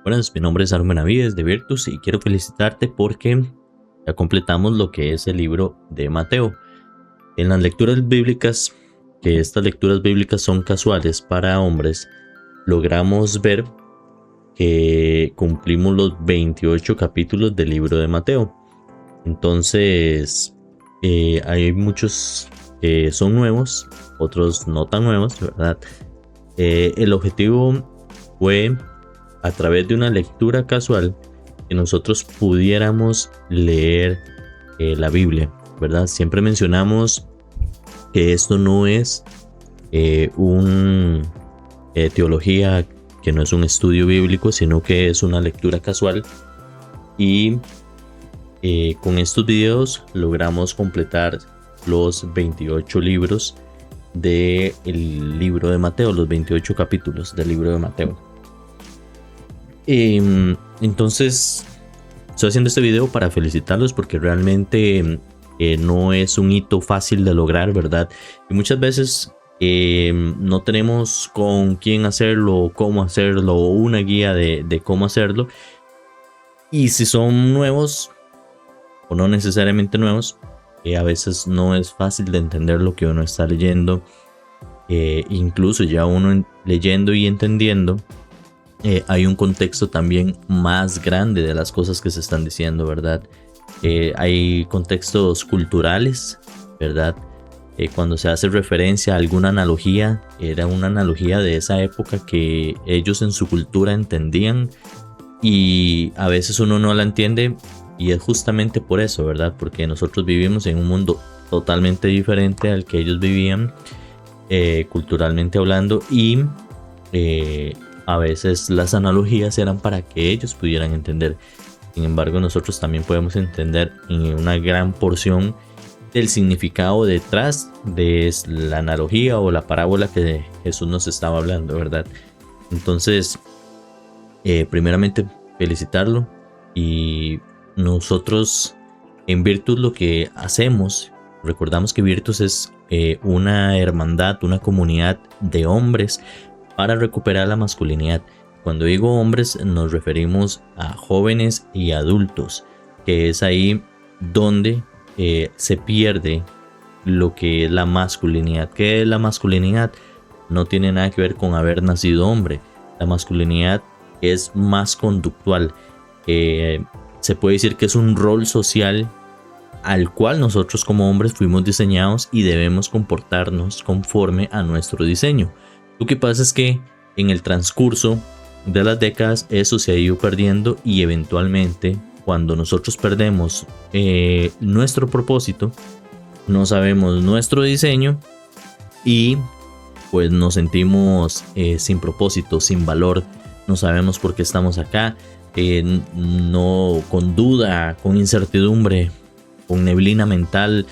Buenas, mi nombre es Aaron Benavides de Virtus y quiero felicitarte porque ya completamos lo que es el libro de Mateo. En las lecturas bíblicas, que estas lecturas bíblicas son casuales para hombres, logramos ver que cumplimos los 28 capítulos del libro de Mateo. Entonces, hay muchos que son nuevos, otros no tan nuevos, ¿verdad? El objetivo fue, a través de una lectura casual, que nosotros pudiéramos leer la Biblia, ¿verdad? Siempre mencionamos que esto no es teología, que no es un estudio bíblico, sino que es una lectura casual. Y con estos videos logramos completar los 28 libros del libro de Mateo, los 28 capítulos del libro de Mateo. Entonces estoy haciendo este video para felicitarlos porque realmente no es un hito fácil de lograr, ¿verdad? Y muchas veces no tenemos con quién hacerlo, cómo hacerlo, o una guía de cómo hacerlo. Y si son nuevos o no necesariamente nuevos, a veces no es fácil de entender lo que uno está leyendo. Incluso ya uno leyendo y entendiendo, hay un contexto también más grande de las cosas que se están diciendo, ¿verdad? Hay contextos culturales, ¿verdad? Cuando se hace referencia a alguna analogía, era una analogía de esa época que ellos en su cultura entendían y a veces uno no la entiende, y es justamente por eso, ¿verdad? Porque nosotros vivimos en un mundo totalmente diferente al que ellos vivían, culturalmente hablando, y a veces las analogías eran para que ellos pudieran entender. Sin embargo, nosotros también podemos entender en una gran porción del significado detrás de la analogía o la parábola que Jesús nos estaba hablando, ¿verdad? Entonces, primeramente felicitarlo, y nosotros en Virtus lo que hacemos, recordamos que Virtus es una hermandad, una comunidad de hombres para recuperar la masculinidad. Cuando digo hombres nos referimos a jóvenes y adultos, que es ahí donde se pierde lo que es la masculinidad. ¿Qué es la masculinidad? No tiene nada que ver con haber nacido hombre. La masculinidad es más conductual. Se puede decir que es un rol social al cual nosotros como hombres fuimos diseñados y debemos comportarnos conforme a nuestro diseño. Lo que pasa es que en el transcurso de las décadas eso se ha ido perdiendo, y eventualmente cuando nosotros perdemos nuestro propósito, no sabemos nuestro diseño y pues nos sentimos sin propósito, sin valor, no sabemos por qué estamos acá, no, con duda, con incertidumbre, con neblina mental.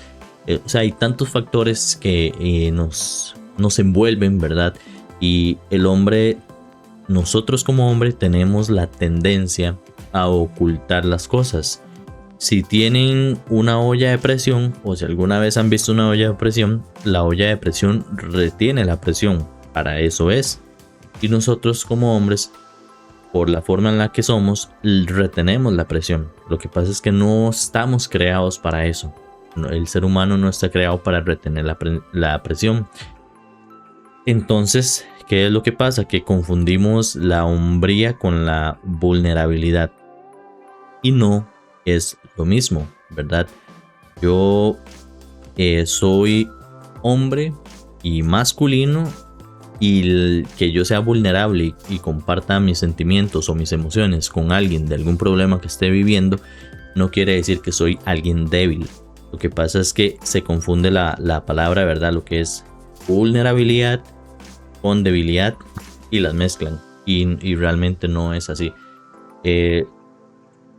O sea, hay tantos factores que nos envuelven, ¿verdad? Y el hombre, nosotros como hombre tenemos la tendencia a ocultar las cosas. Si tienen una olla de presión, o si alguna vez han visto una olla de presión, la olla de presión retiene la presión, para eso es. Y nosotros como hombres, por la forma en la que somos, retenemos la presión. Lo que pasa es que no estamos creados para eso. El ser humano no está creado para retener la presión. Entonces, ¿qué es lo que pasa? Que confundimos la hombría con la vulnerabilidad. Y no es lo mismo, ¿verdad? Yo soy hombre y masculino, y que yo sea vulnerable y comparta mis sentimientos o mis emociones con alguien de algún problema que esté viviendo, no quiere decir que soy alguien débil. Lo que pasa es que se confunde la palabra, ¿verdad? Lo que es vulnerabilidad con debilidad y las mezclan, y realmente no es así.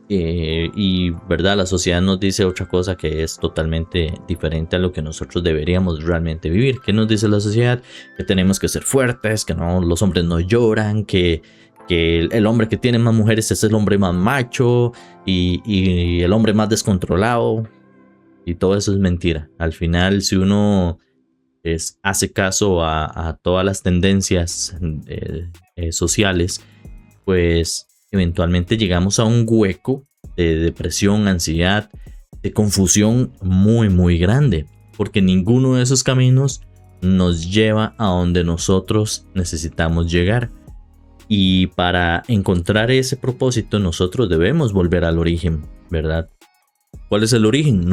Y verdad, la sociedad nos dice otra cosa que es totalmente diferente a lo que nosotros deberíamos realmente vivir. ¿Qué nos dice la sociedad? Que tenemos que ser fuertes, que no, los hombres no lloran, que el hombre que tiene más mujeres es el hombre más macho, y el hombre más descontrolado, y todo eso es mentira. Al final, si uno hace caso a todas las tendencias sociales, pues eventualmente llegamos a un hueco de depresión, ansiedad, de confusión muy, muy grande, porque ninguno de esos caminos nos lleva a donde nosotros necesitamos llegar. Y para encontrar ese propósito, nosotros debemos volver al origen, ¿verdad? ¿Cuál es el origen?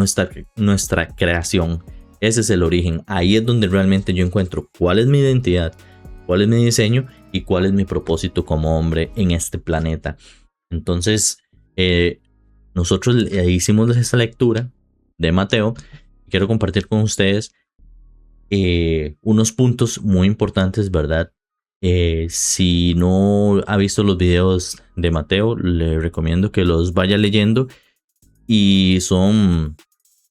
Nuestra creación. Ese es el origen. Ahí es donde realmente yo encuentro cuál es mi identidad, cuál es mi diseño y cuál es mi propósito como hombre en este planeta. Entonces, nosotros hicimos esa lectura de Mateo. Quiero compartir con ustedes unos puntos muy importantes, ¿verdad? Si no ha visto los videos de Mateo, le recomiendo que los vaya leyendo. Y son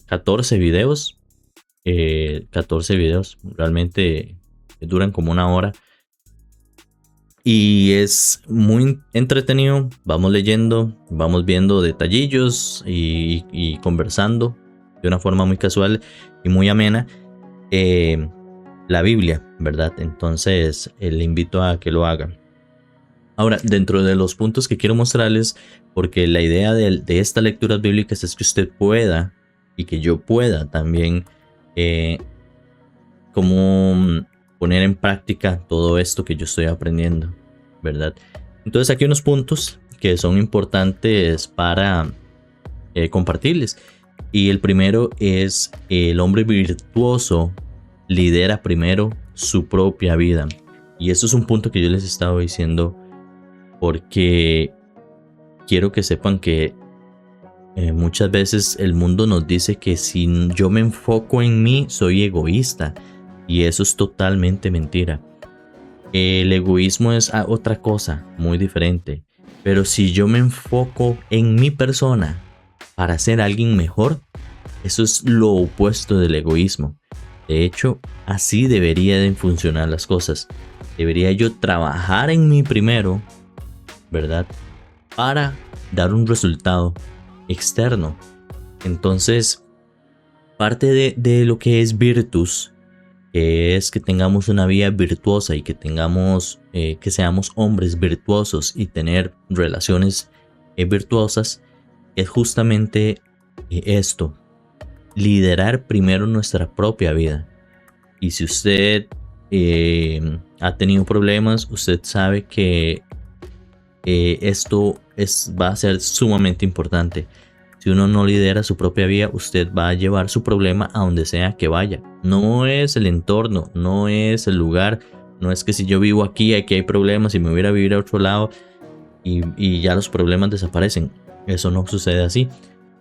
14 videos. 14 videos. Realmente duran como una hora. Y es muy entretenido. Vamos leyendo, vamos viendo detallillos y conversando de una forma muy casual y muy amena. La Biblia, ¿verdad? Entonces le invito a que lo hagan. Ahora, dentro de los puntos que quiero mostrarles, porque la idea de estas lecturas bíblicas es que usted pueda y que yo pueda también como poner en práctica todo esto que yo estoy aprendiendo, ¿verdad? Entonces aquí unos puntos que son importantes para compartirles. Y el primero es: el hombre virtuoso lidera primero su propia vida. Y eso es un punto que yo les he estado diciendo porque quiero que sepan que muchas veces el mundo nos dice que si yo me enfoco en mí, soy egoísta. Y eso es totalmente mentira. El egoísmo es otra cosa muy diferente. Pero si yo me enfoco en mi persona para ser alguien mejor, eso es lo opuesto del egoísmo. De hecho, así deberían funcionar las cosas. Debería yo trabajar en mí primero, ¿verdad? Para dar un resultado externo. Entonces, parte de lo que es virtus, que es que tengamos una vida virtuosa y que tengamos, que seamos hombres virtuosos y tener relaciones virtuosas, es justamente esto: liderar primero nuestra propia vida. Y si usted ha tenido problemas, usted sabe que esto va a ser sumamente importante. Si uno no lidera su propia vida, usted va a llevar su problema a donde sea que vaya. No es el entorno, no es el lugar, no es que si yo vivo aquí hay problemas y me voy a vivir a otro lado y ya los problemas desaparecen. Eso no sucede así.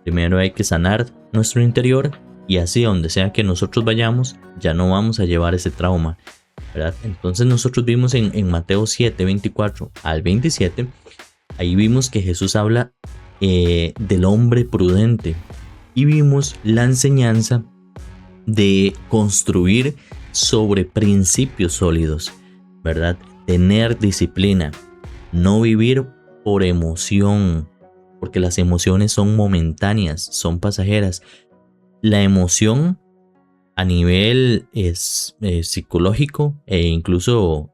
Primero hay que sanar nuestro interior y así donde sea que nosotros vayamos ya no vamos a llevar ese trauma, ¿verdad? Entonces nosotros vimos en Mateo 7, 24 al 27, ahí vimos que Jesús habla del hombre prudente y vimos la enseñanza de construir sobre principios sólidos, ¿verdad? Tener disciplina, no vivir por emoción, porque las emociones son momentáneas, son pasajeras. La emoción a nivel psicológico e incluso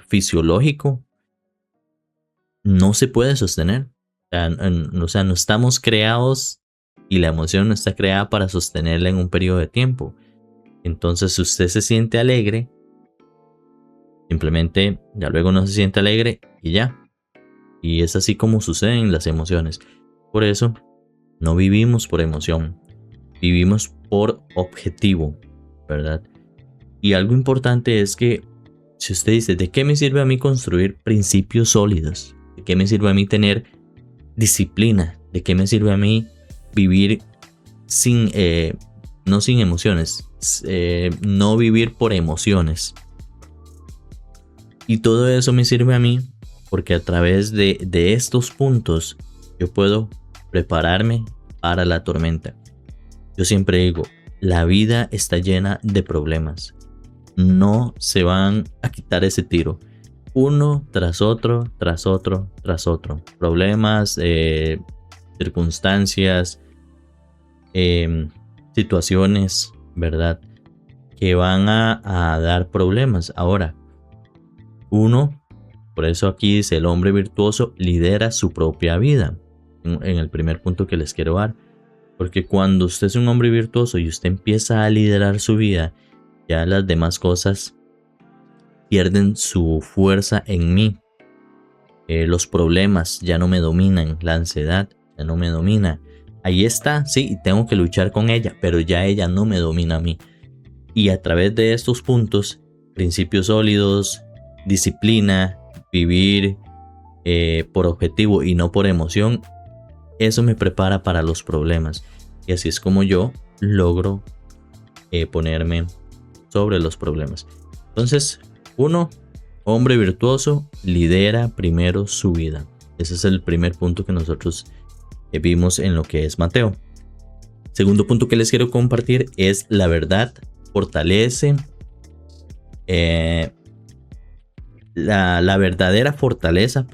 fisiológico no se puede sostener. O sea, no estamos creados y la emoción no está creada para sostenerla en un periodo de tiempo. Entonces, si usted se siente alegre, simplemente ya luego no se siente alegre y ya. Y es así como suceden las emociones. Por eso, no vivimos por emoción, vivimos por objetivo, ¿verdad? Y algo importante es que si usted dice, ¿de qué me sirve a mí construir principios sólidos? ¿De qué me sirve a mí tener disciplina? ¿De qué me sirve a mí vivir no sin emociones, no vivir por emociones? Y todo eso me sirve a mí porque a través de estos puntos yo puedo prepararme para la tormenta. Yo siempre digo, la vida está llena de problemas. No se van a quitar ese tiro. Uno tras otro, tras otro, tras otro. Problemas, circunstancias, situaciones, ¿verdad? Que van a dar problemas. Ahora, uno Por eso aquí dice, el hombre virtuoso lidera su propia vida, en el primer punto que les quiero dar. Porque cuando usted es un hombre virtuoso y usted empieza a liderar su vida, ya las demás cosas pierden su fuerza en mí. Los problemas ya no me dominan, la ansiedad ya no me domina. Ahí está, sí, tengo que luchar con ella, pero ya ella no me domina a mí. Y a través de estos puntos, principios sólidos, disciplina, vivir por objetivo y no por emoción, eso me prepara para los problemas. Y así es como yo logro ponerme sobre los problemas. Entonces, 1, hombre virtuoso lidera primero su vida. Ese es el primer punto que nosotros vimos en lo que es Mateo. Segundo punto que les quiero compartir es la verdad fortalece. La verdadera fortaleza,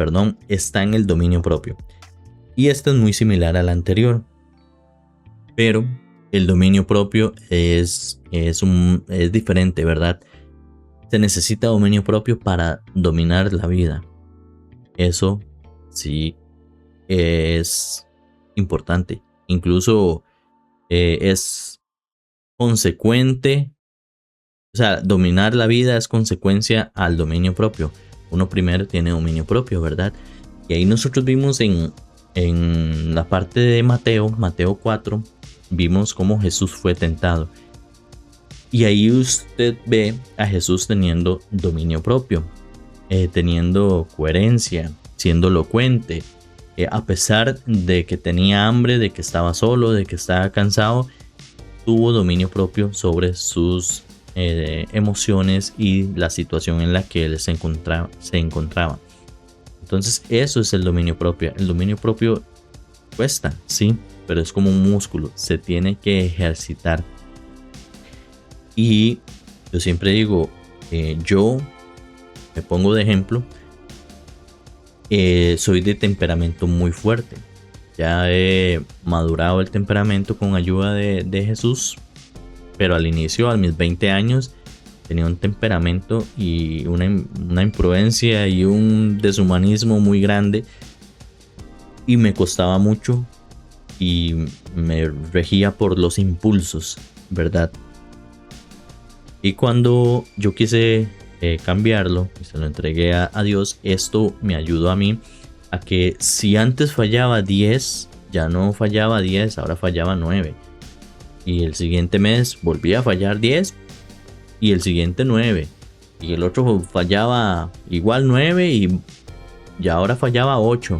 está en el dominio propio. Y esto es muy similar al anterior. Pero el dominio propio es diferente, ¿verdad? Se necesita dominio propio para dominar la vida. Eso sí es importante. Incluso es consecuente. O sea, dominar la vida es consecuencia al dominio propio. Uno primero tiene dominio propio, ¿verdad? Y ahí nosotros vimos en la parte de Mateo 4, vimos cómo Jesús fue tentado. Y ahí usted ve a Jesús teniendo dominio propio, teniendo coherencia, siendo elocuente. A pesar de que tenía hambre, de que estaba solo, de que estaba cansado, tuvo dominio propio sobre sus emociones y la situación en la que él se encontraba. Entonces eso es el dominio propio. El dominio propio cuesta, sí, pero es como un músculo, se tiene que ejercitar. Y yo siempre digo, yo me pongo de ejemplo, soy de temperamento muy fuerte. Ya he madurado el temperamento con ayuda de Jesús, pero al inicio, a mis 20 años, tenía un temperamento y una imprudencia y un deshumanismo muy grande. Y me costaba mucho y me regía por los impulsos, ¿verdad? Y cuando yo quise cambiarlo y se lo entregué a Dios, esto me ayudó a mí a que si antes fallaba 10, ya no fallaba 10, ahora fallaba 9. Y el siguiente mes volvía a fallar 10 y el siguiente 9. Y el otro fallaba igual 9 y ahora fallaba 8.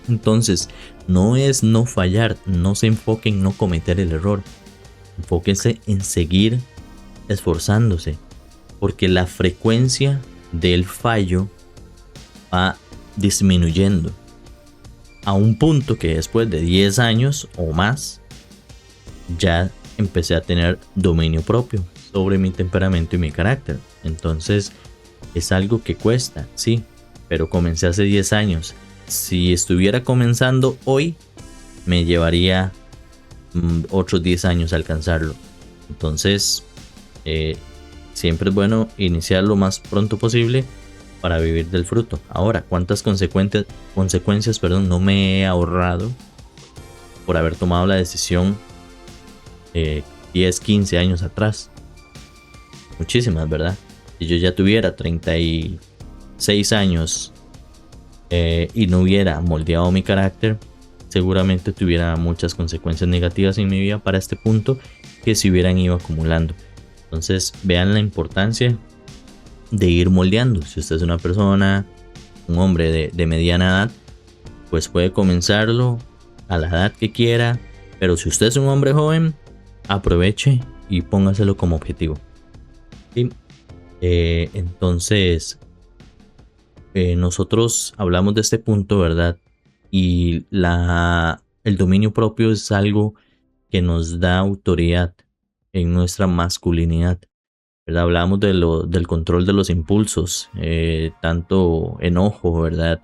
Entonces, no es no fallar, no se enfoque en no cometer el error. Enfóquese en seguir esforzándose, porque la frecuencia del fallo va disminuyendo a un punto que después de 10 años o más ya empecé a tener dominio propio sobre mi temperamento y mi carácter. Entonces es algo que cuesta, sí, pero comencé hace 10 años. Si estuviera comenzando hoy, me llevaría otros 10 años alcanzarlo. Entonces siempre es bueno iniciar lo más pronto posible para vivir del fruto. Ahora, ¿cuántas consecuencias no me he ahorrado por haber tomado la decisión 10, 15 años atrás? Muchísimas, ¿verdad? Si yo ya tuviera 36 años y no hubiera moldeado mi carácter, seguramente tuviera muchas consecuencias negativas en mi vida para este punto que se hubieran ido acumulando. Entonces vean la importancia de ir moldeando. Si usted es una persona, un hombre de mediana edad, pues puede comenzarlo a la edad que quiera. Pero si usted es un hombre joven, aproveche y póngaselo como objetivo. ¿Sí? Entonces nosotros hablamos de este punto, ¿verdad? Y el dominio propio es algo que nos da autoridad en nuestra masculinidad, ¿verdad? Hablamos del control de los impulsos, tanto enojo, ¿verdad?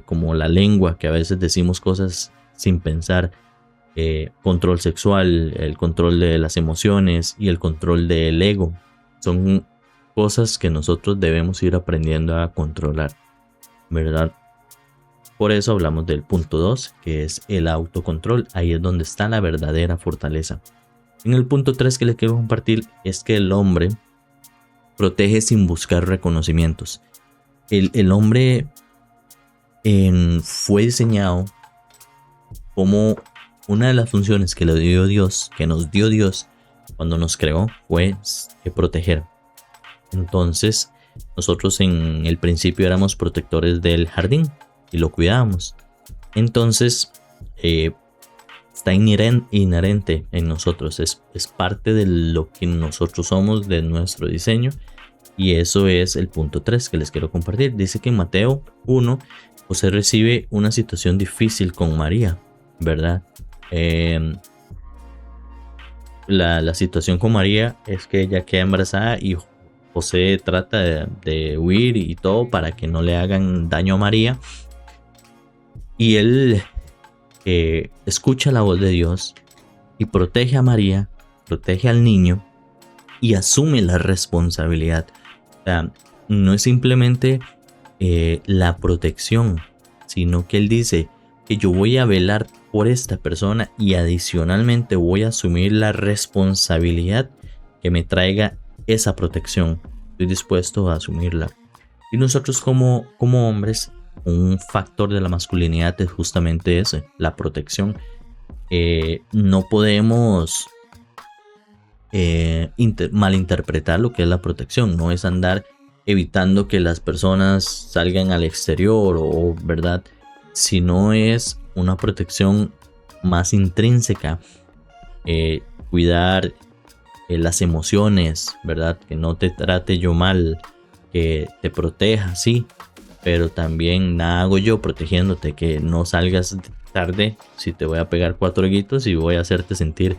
Como la lengua, que a veces decimos cosas sin pensar, control sexual, el control de las emociones y el control del ego. Son cosas que nosotros debemos ir aprendiendo a controlar, ¿verdad? Por eso hablamos del punto 2, que es el autocontrol. Ahí es donde está la verdadera fortaleza. En el punto 3 que les quiero compartir es que el hombre protege sin buscar reconocimientos. El hombre fue diseñado como una de las funciones que le dio Dios, que nos dio Dios cuando nos creó, fue proteger. Entonces, nosotros en el principio éramos protectores del jardín y lo cuidábamos. Entonces, está inherente en nosotros, es parte de lo que nosotros somos, de nuestro diseño. Y eso es el punto 3 que les quiero compartir. Dice que en Mateo 1, José recibe una situación difícil con María, ¿verdad? La situación con María es que ella queda embarazada y José trata de huir y todo para que no le hagan daño a María. Y él escucha la voz de Dios y protege a María, protege al niño y asume la responsabilidad. O sea, no es simplemente la protección, sino que él dice que yo voy a velar por esta persona y adicionalmente voy a asumir la responsabilidad que me traiga esa protección. Estoy dispuesto a asumirla. Y nosotros como hombres, un factor de la masculinidad es justamente ese, la protección. No podemos malinterpretar lo que es la protección. No es andar evitando que las personas salgan al exterior o verdad, sino es una protección más intrínseca. Cuidar las emociones, verdad, que no te trate yo mal, que te proteja, sí, pero también nada hago yo protegiéndote, que no salgas tarde si te voy a pegar 4 guitos y voy a hacerte sentir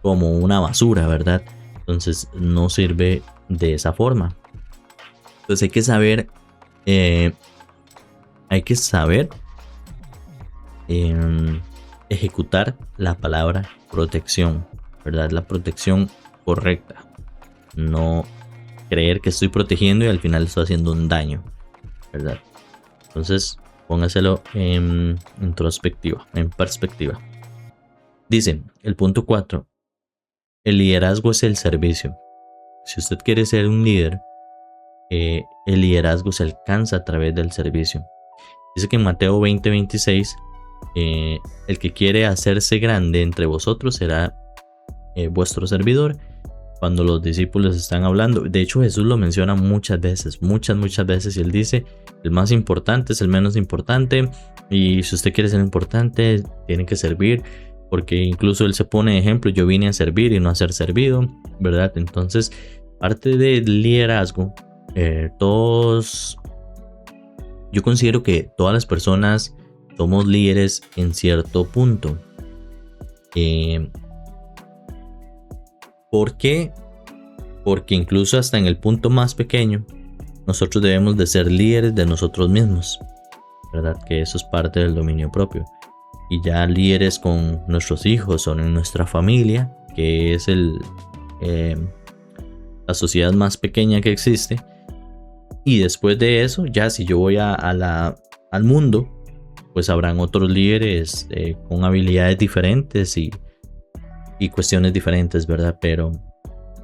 como una basura, ¿verdad? Entonces no sirve de esa forma. Entonces hay que saber ejecutar la palabra protección, ¿verdad? La protección correcta. No creer que estoy protegiendo y al final estoy haciendo un daño, ¿verdad? Entonces póngaselo en perspectiva. Dice el punto 4: el liderazgo es el servicio. Si usted quiere ser un líder, el liderazgo se alcanza a través del servicio. Dice que en Mateo 20:26, el que quiere hacerse grande entre vosotros será vuestro servidor. Cuando los discípulos están hablando, de hecho Jesús lo menciona muchas veces, y él dice: el más importante es el menos importante, y si usted quiere ser importante tiene que servir, porque incluso él se pone de ejemplo: yo vine a servir y no a ser servido, ¿verdad? Entonces, parte del liderazgo, yo considero que todas las personas somos líderes en cierto punto. ¿Por qué? Porque incluso hasta en el punto más pequeño, nosotros debemos de ser líderes de nosotros mismos, ¿verdad? Que eso es parte del dominio propio. Y ya líderes con nuestros hijos o en nuestra familia, que es la sociedad más pequeña que existe. Y después de eso, ya si yo voy al mundo, pues habrán otros líderes con habilidades diferentes y cuestiones diferentes, ¿verdad? Pero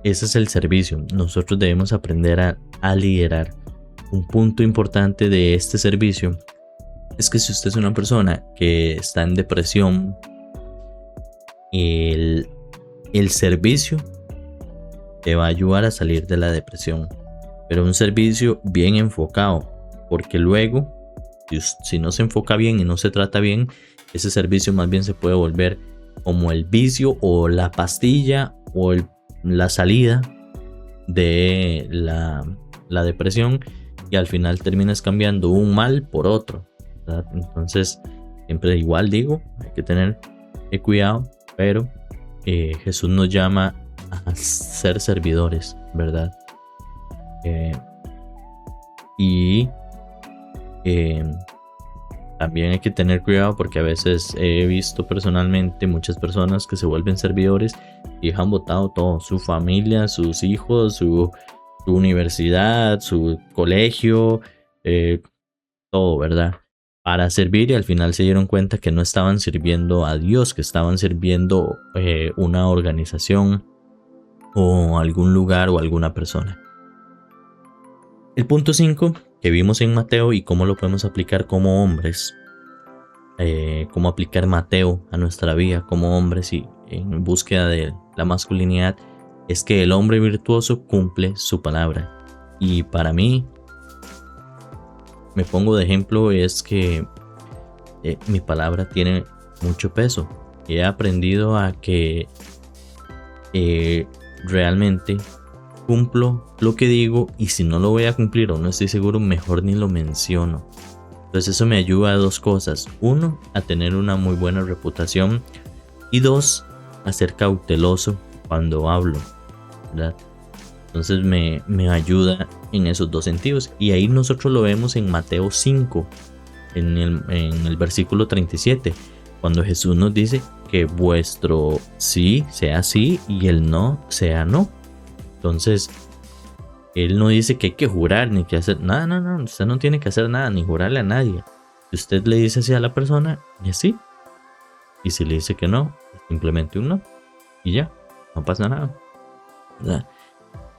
ese es el servicio. Nosotros debemos aprender a liderar. Un punto importante de este servicio es que si usted es una persona que está en depresión, el servicio te va a ayudar a salir de la depresión. Pero un servicio bien enfocado, porque luego, si no se enfoca bien y no se trata bien, ese servicio más bien se puede volver como el vicio o la pastilla o la salida de la depresión, y al final terminas cambiando un mal por otro, ¿verdad? Entonces siempre igual digo, hay que tener cuidado, pero Jesús nos llama a ser servidores, ¿verdad? También hay que tener cuidado, porque a veces he visto personalmente muchas personas que se vuelven servidores y dejan botado todo: su familia, sus hijos, su universidad, su colegio, todo, ¿verdad? Para servir, y al final se dieron cuenta que no estaban sirviendo a Dios, que estaban sirviendo una organización o algún lugar o alguna persona. El punto 5 que vimos en Mateo y cómo lo podemos aplicar como hombres, cómo aplicar Mateo a nuestra vida como hombres y en búsqueda de la masculinidad, es que el hombre virtuoso cumple su palabra. Y para mí, me pongo de ejemplo, es que mi palabra tiene mucho peso. He aprendido a que realmente cumplo lo que digo, y si no lo voy a cumplir o no estoy seguro, mejor ni lo menciono. Entonces eso me ayuda a dos cosas: uno, a tener una muy buena reputación, y dos, a ser cauteloso cuando hablo, ¿verdad? Entonces me ayuda en esos dos sentidos, y ahí nosotros lo vemos en Mateo 5, en el versículo 37, cuando Jesús nos dice que vuestro sí sea sí y el no sea no. Entonces, Él no dice que hay que jurar ni que hacer nada, no, usted no tiene que hacer nada ni jurarle a nadie. Si usted le dice sí a la persona, es sí. Y si le dice que no, es simplemente un no. Y ya, no pasa nada, ¿verdad?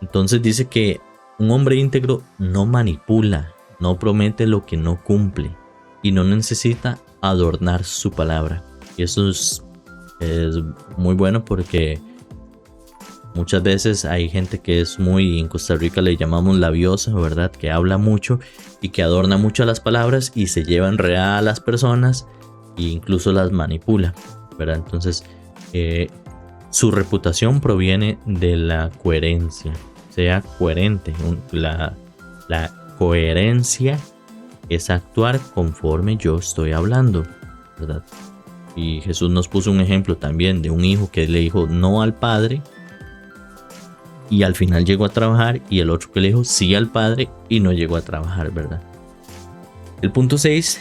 Entonces dice que un hombre íntegro no manipula, no promete lo que no cumple y no necesita adornar su palabra. Y eso es muy bueno, porque muchas veces hay gente que es muy, en Costa Rica le llamamos labiosa, ¿verdad? Que habla mucho y que adorna mucho las palabras y se lleva enredada a las personas e incluso las manipula, ¿verdad? Entonces, su reputación proviene de la coherencia. Sea coherente. La coherencia es actuar conforme yo estoy hablando, ¿verdad? Y Jesús nos puso un ejemplo también de un hijo que le dijo no al padre y al final llegó a trabajar, y el otro que le dijo sí al padre y no llegó a trabajar, ¿verdad? El punto 6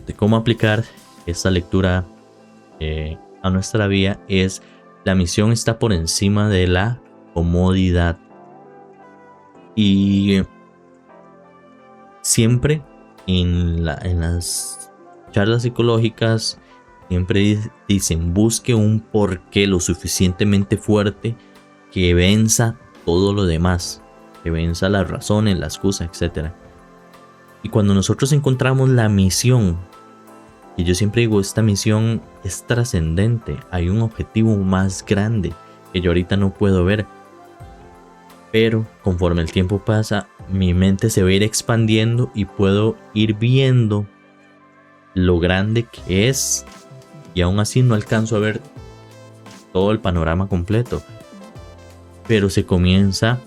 de cómo aplicar esta lectura a nuestra vida es: la misión está por encima de la comodidad. Y siempre en las charlas psicológicas siempre dicen: busque un porqué lo suficientemente fuerte que venza todo lo demás, que venza las razones, la excusa, etc. Y cuando nosotros encontramos la misión, y yo siempre digo, esta misión es trascendente, hay un objetivo más grande que yo ahorita no puedo ver, pero conforme el tiempo pasa, mi mente se va a ir expandiendo y puedo ir viendo lo grande que es, y aún así no alcanzo a ver todo el panorama completo, pero se comienza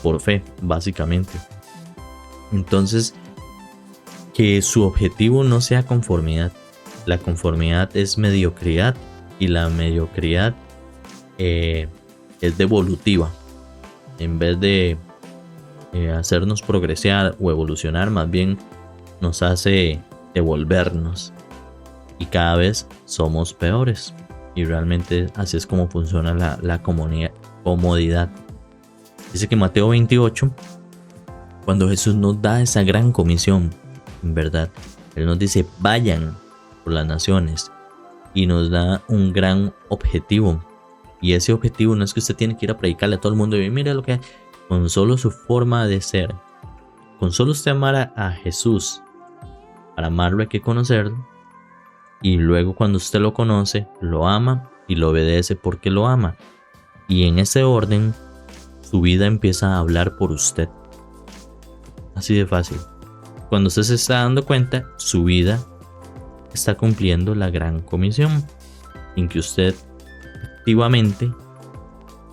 por fe, básicamente. Entonces, que su objetivo no sea conformidad. La conformidad es mediocridad, y la mediocridad es devolutiva. En vez de hacernos progresar o evolucionar, más bien nos hace devolvernos, y cada vez somos peores. Y realmente así es como funciona la comodidad. Dice que Mateo 28, cuando Jesús nos da esa gran comisión, en verdad, Él nos dice: vayan por las naciones, y nos da un gran objetivo. Y ese objetivo no es que usted tiene que ir a predicarle a todo el mundo y mira lo que hay. Con solo su forma de ser, con solo usted amar a Jesús, para amarlo hay que conocerlo, y luego cuando usted lo conoce, lo ama y lo obedece porque lo ama. Y en ese orden, su vida empieza a hablar por usted. Así de fácil. Cuando usted se está dando cuenta, su vida está cumpliendo la gran comisión, sin que usted activamente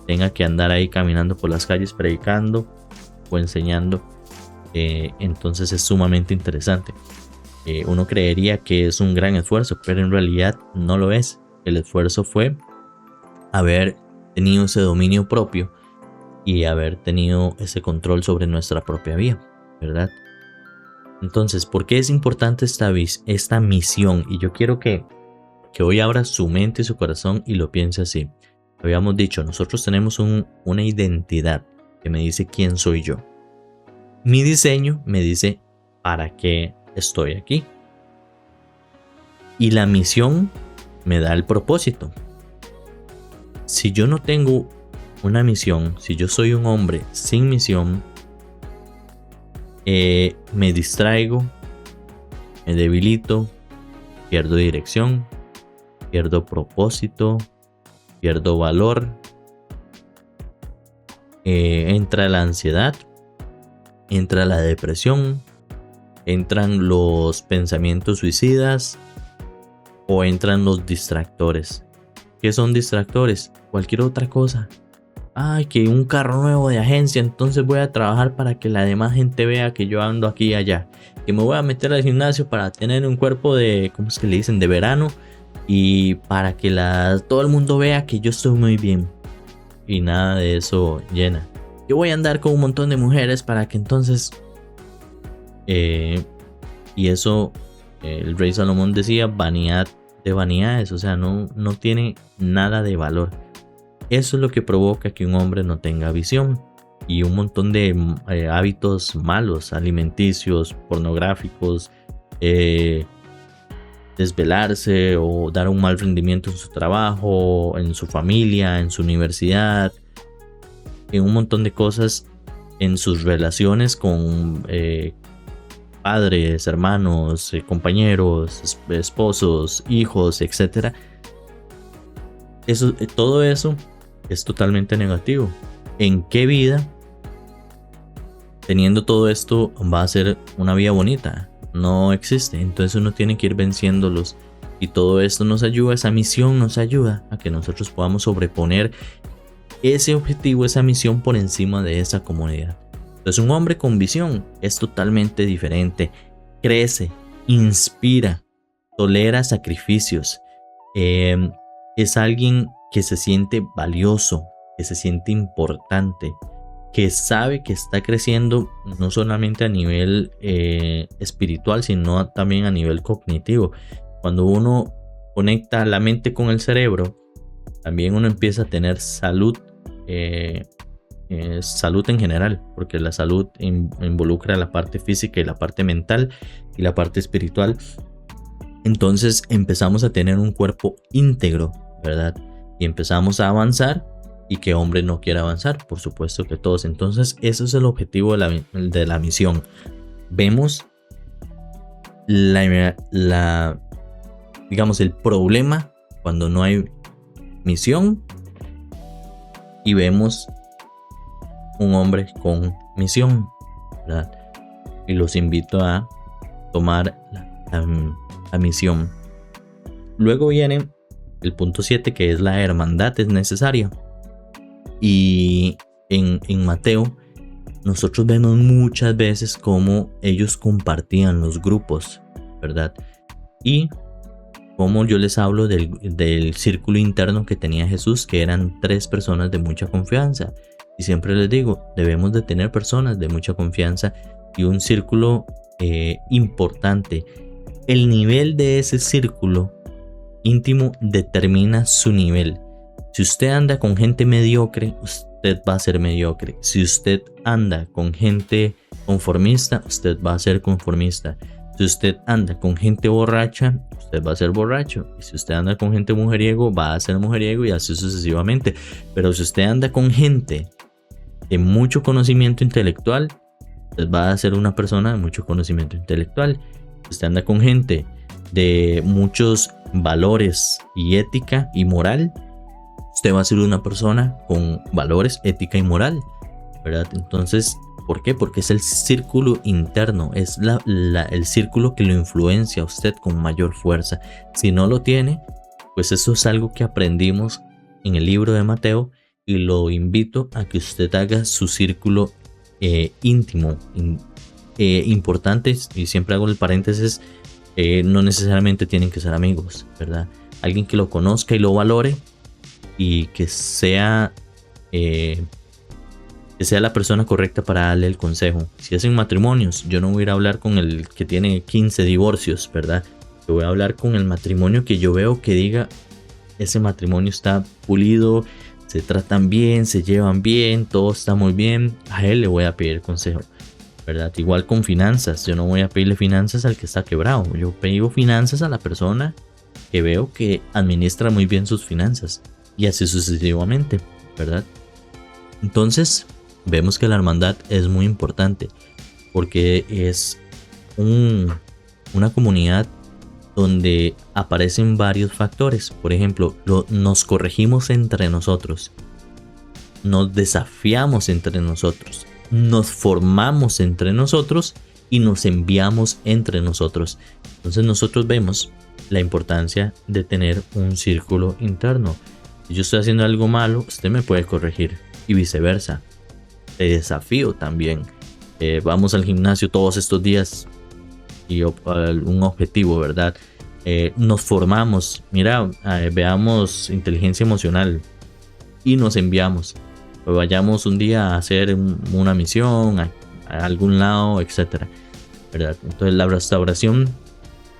tenga que andar ahí caminando por las calles predicando o enseñando. Entonces es sumamente interesante. Uno creería que es un gran esfuerzo, pero en realidad no lo es. El esfuerzo fue haber tenido ese dominio propio y haber tenido ese control sobre nuestra propia vida, ¿verdad? Entonces, ¿por qué es importante esta misión? Y yo quiero que hoy abra su mente y su corazón y lo piense así. Habíamos dicho, nosotros tenemos una identidad. que me dice quién soy yo. Mi diseño me dice para qué estoy aquí. Y la misión me da el propósito. Si yo no tengo una misión, si yo soy un hombre sin misión, me distraigo, me debilito, pierdo dirección, pierdo propósito, pierdo valor, entra la ansiedad, entra la depresión, entran los pensamientos suicidas o entran los distractores. ¿Qué son distractores? Cualquier otra cosa. Ay, que un carro nuevo de agencia, entonces voy a trabajar para que la demás gente vea que yo ando aquí y allá. Que me voy a meter al gimnasio para tener un cuerpo de, ¿cómo es que le dicen? De verano. Y para que todo el mundo vea que yo estoy muy bien. Y nada de eso llena. Yo voy a andar con un montón de mujeres para que entonces... y eso, el rey Salomón decía, vanidad de vanidades. O sea, no tiene nada de valor. Eso es lo que provoca que un hombre no tenga visión. Y un montón de hábitos malos, alimenticios, pornográficos, desvelarse o dar un mal rendimiento en su trabajo, en su familia, en su universidad, en un montón de cosas, en sus relaciones con padres, hermanos, compañeros, esposos, hijos, etc. Todo eso es totalmente negativo. ¿En qué vida, teniendo todo esto, va a ser una vida bonita? No existe. Entonces uno tiene que ir venciéndolos. Y todo esto nos ayuda, esa misión nos ayuda a que nosotros podamos sobreponer ese objetivo, esa misión por encima de esa comodidad. Entonces un hombre con visión es totalmente diferente. Crece, inspira, tolera sacrificios. Es alguien que se siente valioso, que se siente importante, que sabe que está creciendo no solamente a nivel espiritual, sino también a nivel cognitivo. Cuando uno conecta la mente con el cerebro, también uno empieza a tener salud, salud en general, porque la salud involucra la parte física y la parte mental y la parte espiritual. Entonces empezamos a tener un cuerpo íntegro, ¿verdad? Y empezamos a avanzar. Y que hombre no quiere avanzar, por supuesto que todos. Entonces ese es el objetivo de la misión. Vemos digamos, el problema cuando no hay misión, y vemos un hombre con misión, ¿verdad? Y los invito a tomar la misión. Luego viene el punto 7, que es la hermandad es necesaria. Y en Mateo nosotros vemos muchas veces cómo ellos compartían los grupos, ¿verdad? Y como yo les hablo del círculo interno que tenía Jesús, que eran 3 personas de mucha confianza. Y siempre les digo, debemos de tener personas de mucha confianza y un círculo importante. El nivel de ese círculo íntimo determina su nivel. Si usted anda con gente mediocre, usted va a ser mediocre. Si usted anda con gente conformista, usted va a ser conformista. Si usted anda con gente borracha, usted va a ser borracho. Y si usted anda con gente mujeriego, va a ser mujeriego, y así sucesivamente. Pero si usted anda con gente de mucho conocimiento intelectual, usted va a ser una persona de mucho conocimiento intelectual. Si usted anda con gente de muchos valores y ética y moral, usted va a ser una persona con valores, ética y moral, ¿verdad? Entonces, ¿por qué? Porque es el círculo interno, es el círculo que lo influencia a usted con mayor fuerza. Si no lo tiene, pues eso es algo que aprendimos en el libro de Mateo, y lo invito a que usted haga su círculo íntimo, importante, y siempre hago el paréntesis, no necesariamente tienen que ser amigos, ¿verdad? Alguien que lo conozca y lo valore, y que sea la persona correcta para darle el consejo. Si hacen matrimonios, yo no voy a ir a hablar con el que tiene 15 divorcios, ¿verdad? Yo voy a hablar con el matrimonio que yo veo que diga, ese matrimonio está pulido, se tratan bien, se llevan bien, todo está muy bien, a él le voy a pedir consejo, ¿verdad? Igual con finanzas, yo no voy a pedirle finanzas al que está quebrado, yo pido finanzas a la persona que veo que administra muy bien sus finanzas, y así sucesivamente, ¿verdad? Entonces, vemos que la hermandad es muy importante, porque es una comunidad donde aparecen varios factores. Por ejemplo, nos corregimos entre nosotros, nos desafiamos entre nosotros, nos formamos entre nosotros y nos enviamos entre nosotros. Entonces nosotros vemos la importancia de tener un círculo interno. Si yo estoy haciendo algo malo, usted me puede corregir y viceversa. Te desafío también. Vamos al gimnasio todos estos días y un objetivo, ¿verdad? Nos formamos, mira, veamos inteligencia emocional y nos enviamos. Pues vayamos un día a hacer una misión a algún lado, etcétera, ¿verdad? Entonces la restauración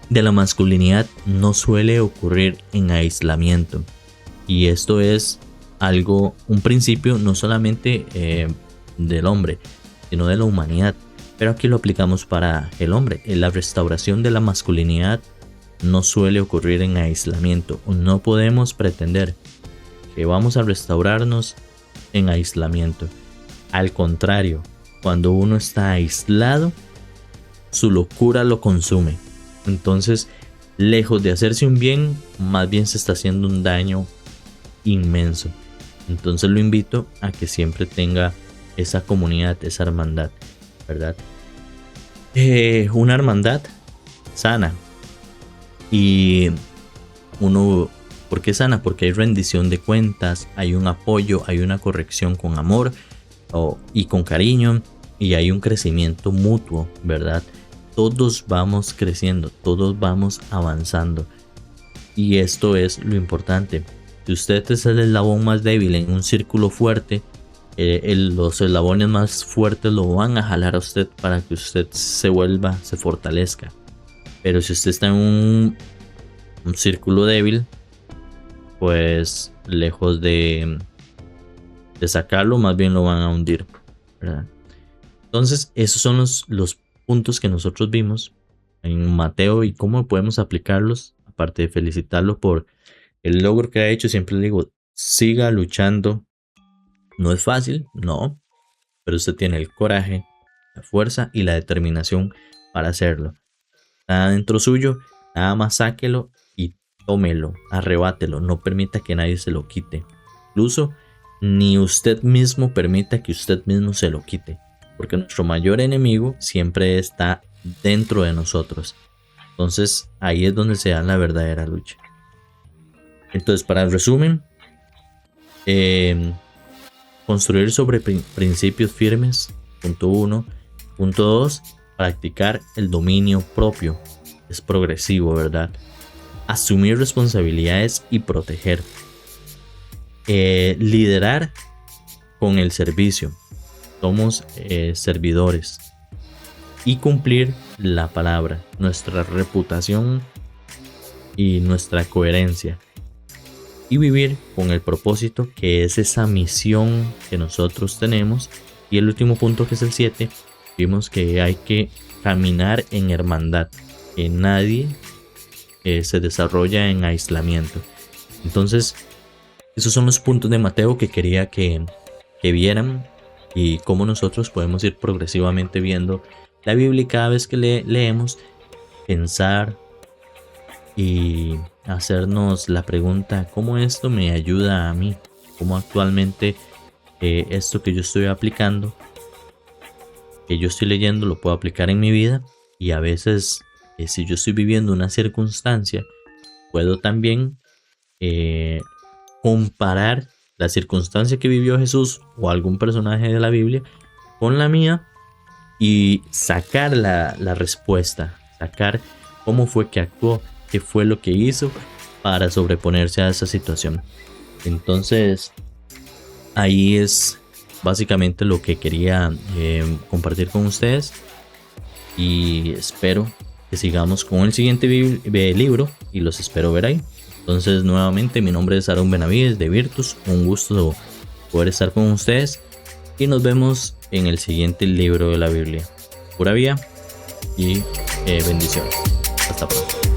de la masculinidad no suele ocurrir en aislamiento, y esto es algo, un principio no solamente del hombre, sino de la humanidad, pero aquí lo aplicamos para el hombre. La restauración de la masculinidad no suele ocurrir en aislamiento. No podemos pretender que vamos a restaurarnos en aislamiento. Al contrario, cuando uno está aislado, su locura lo consume. Entonces, lejos de hacerse un bien, más bien se está haciendo un daño inmenso. Entonces lo invito a que siempre tenga esa comunidad, esa hermandad, ¿verdad? Una hermandad sana. Y ¿por qué sana? Porque hay rendición de cuentas, hay un apoyo, hay una corrección con amor y con cariño, y hay un crecimiento mutuo, ¿verdad? Todos vamos creciendo, todos vamos avanzando, y esto es lo importante. Si usted es el eslabón más débil en un círculo fuerte, los eslabones más fuertes lo van a jalar a usted para que usted se fortalezca. Pero si usted está en un círculo débil, pues lejos de sacarlo, más bien lo van a hundir, ¿verdad? Entonces, esos son los puntos que nosotros vimos en Mateo y cómo podemos aplicarlos. Aparte de felicitarlo por el logro que ha hecho, siempre le digo, siga luchando. No es fácil, no, pero usted tiene el coraje, la fuerza y la determinación para hacerlo. Está dentro suyo, nada más sáquelo y tómelo, arrebátelo, no permita que nadie se lo quite. Incluso ni usted mismo permita que usted mismo se lo quite, porque nuestro mayor enemigo siempre está dentro de nosotros. Entonces ahí es donde se da la verdadera lucha. Entonces, para el resumen, construir sobre principios firmes, punto 1. Punto 2, practicar el dominio propio. Es progresivo, ¿verdad? Asumir responsabilidades y proteger. Liderar con el servicio. Somos servidores. Y cumplir la palabra, nuestra reputación y nuestra coherencia. Y vivir con el propósito, que es esa misión que nosotros tenemos. Y el último punto, que es el 7, vimos que hay que caminar en hermandad, que nadie se desarrolla en aislamiento. Entonces, esos son los puntos de Mateo que quería que vieran, y cómo nosotros podemos ir progresivamente viendo la Biblia. Cada vez que leemos, pensar y hacernos la pregunta, ¿cómo esto me ayuda a mí? ¿Cómo actualmente esto que yo estoy aplicando, que yo estoy leyendo, lo puedo aplicar en mi vida? Y a veces, si yo estoy viviendo una circunstancia, puedo también comparar la circunstancia que vivió Jesús o algún personaje de la Biblia con la mía y sacar la respuesta, sacar cómo fue que actuó, qué fue lo que hizo para sobreponerse a esa situación. Entonces, ahí es básicamente lo que quería compartir con ustedes, y espero que sigamos con el siguiente libro y los espero ver ahí. Entonces, nuevamente, mi nombre es Aaron Benavides de Virtus. Un gusto poder estar con ustedes y nos vemos en el siguiente libro de la Biblia. Pura vida y bendiciones. Hasta pronto.